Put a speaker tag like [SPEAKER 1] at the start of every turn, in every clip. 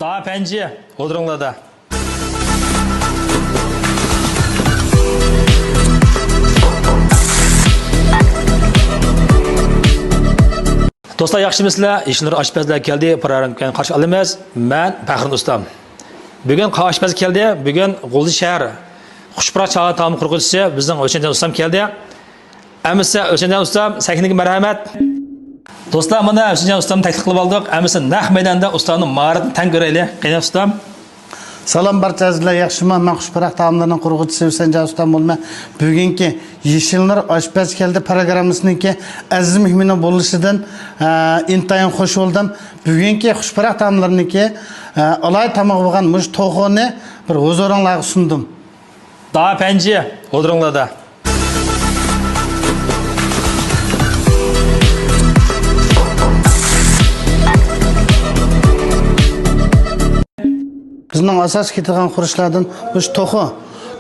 [SPEAKER 1] Daha penci o'ldiringlarda. Do'stlar, yaxshimisizlar? Ishnur oshpazlar keldi, programmaga qarshi olamiz. Men Faxrin ustam. Bugun oshpaz keldi. Bugun G'o'zi shahar Xushpurak chog'i taom qurg'uvchisi bizning O'shanjon ustam keldi. Amisa O'shanjon ustam, sakiniga marhamat. Do'stlar, mana O'shanjon ustam taklif qilib oldik. Amisa naq maydonda ustamning mahoratini tan ko'raylik. Qanday ustam?
[SPEAKER 2] Salom barchangizlar, yaxshiman. Men Xushpurak taomlarning qurg'uvchisi O'shanjon ustam bo'lma. Bugungi Yeshilnur oshpaz keldi programmasininki aziz mehmon bo'lishidan intayin xush bo'ldim. Bugungi Xushpurak taomlarniki olay tamoq bo'lgan mush to'g'oni bir huzuringizga sundim.
[SPEAKER 1] Daha penci o'ldiringlarda.
[SPEAKER 2] Bizning asos ketgan xurishlardan mush to'g'i.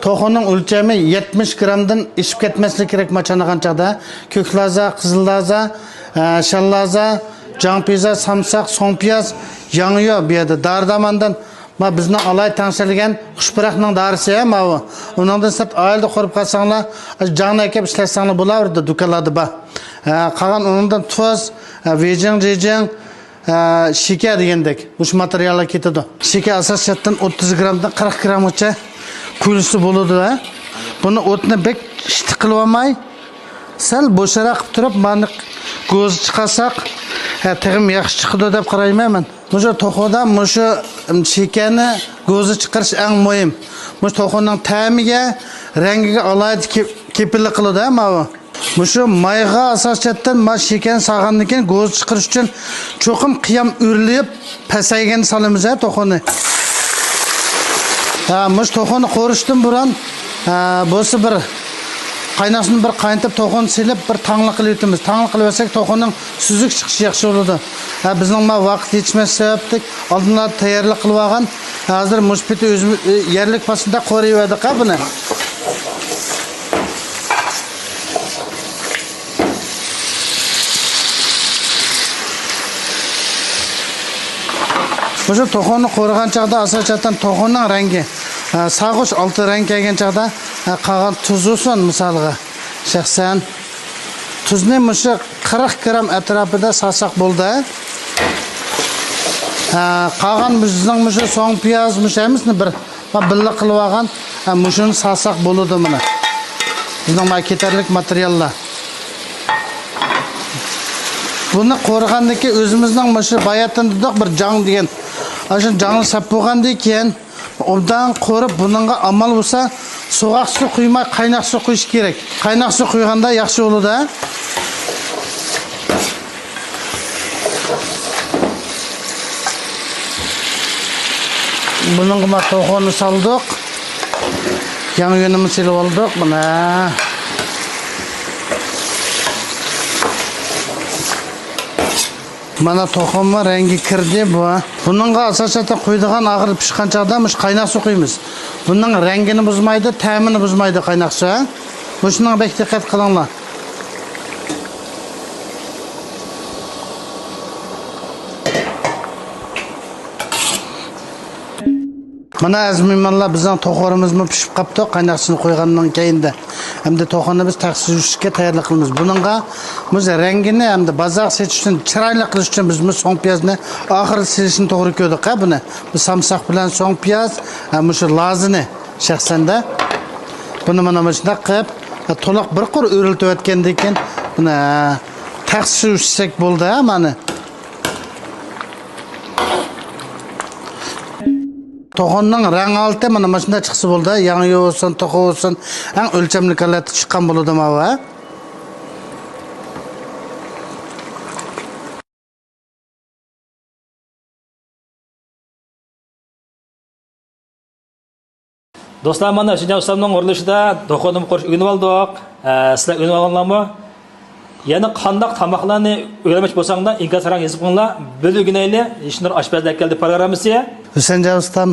[SPEAKER 2] To'g'oning o'lchami 70 gramdan ishib ketmaslik kerak machanagan chaqda. Ko'klaza, qizıllaza, shallaza, jangpiza, samsaq, so'ngpiyaz, yangiyo bu yerda dardamandan ma bizning olay tanshilgan Xushpurakning darisi ham bu. Uningdan sat oilda qurib qolsanglar, jangni akab ishlasanglar bo'lardi do'konlarda ba. Qolgan uningdan tuz, vejing, shika degandek mush materiallar ketadi. Shika asosiyatdan 30 gramdan 40 gramgacha quyilishi bo'ladi. Buni o'tni bek ishti qilib olmay, sal bo'sharoq qilib turib, mana ko'z chiqarsak, tig'im yaxshi chiqadi deb qarayman. Mushu to'g'odan mushu shikani ko'zi chiqarish eng muhim. Mush to'g'oning ta'miga, rangiga alohida kepillik qiladi mana. Mushu mayga asosiyatdan mana shikani sag'andan keyin ko'z chiqarish uchun cho'qim qiyam o'rlib, pasaygan solamiz to'g'oni. Mush to'g'oni qo'rishdan burun bo'lsa bir qaynashni bir qaynatib to'g'on silib bir tangli qilib yutamiz. Tangli qilib olsak to'g'oning suzuk chiqishi yaxshi bo'ladi. Bizning ma vaqt yetishmas sabablik oldindan tayyorlik qilib olgan. Hozir mushpiti o'z yerlik pasida qo'rayverdik buni. Mushu to'g'onni qo'rgan chaqda asosiyatan to'g'onning rangi sag'ush olti rang kelgan chaqda qolgan tuz olsin misolga. Shaxsan tuzni mushu 40 gram atrofida sarsaq bo'ldi. Qolgan bizning mushu so'ng piyoz mushamisni bir billa qilib olgan mushuni sarsaq bo'ladi mana. Bizning maketarlik materiallar. Buni qo'rgandagi o'zimizning mushu bayatdan dedik bir jang degan. Aşın canlı sap bo'lgandan keyin obdan qo'rib buningga amal bo'lsa so'g'aq suv quymay qaynoq suv quyish kerak. Qaynoq suv quyganda yaxshi bo'ladi. Buningga to'g'oni soldik. Yangi yonini silib oldik buni. Mana to'g'onning rangi kirdi bu. Buningga asosiyatda qo'ydigan og'ir pishgan chaqda mush qaynoq suv quymiz. Buning rangini buzmaydi, ta'mini buzmaydi qaynoq suv. Buning bek diqqat qilinglar. Mana azmimanlar bizning to'g'orimizmi pishib qopti, qaynoq suvni qo'ygandan keyinda. Hamda to'g'onni biz taqsirishga tayyorlik qilamiz. Buningga biz rangini hamda bazoq setish uchun, chiroyli qilish uchun biz so'ng piyozni oxiri silishni to'g'ri ko'rdik. Buni biz samsaq bilan so'ng piyoz, mushu lazini shaxsanda buni mana shunday qilib to'liq bir qur o'riltib o'tgandan keyin buni taqsirsak bo'ldi, mana. To'g'onning rang olti mana shunday chiqsa bo'ldi. Yangi olsin, to'g'o olsin, eng o'lchamli holatda chiqqan bo'ladi mana.
[SPEAKER 1] Do'stlar, mana O'shanjon ustamning o'rnashida to'g'onni qurish o'rganib oldik. Sizlar o'rganib olganlarmi? Yana qanday tamoqlarni o'rganmoqchi bo'lsanglar, inkaslarga yozib qo'yinglar. Biz o'rganaylik. Ishnur oshpazlar keldi programmasi.
[SPEAKER 2] O'shanjon ustam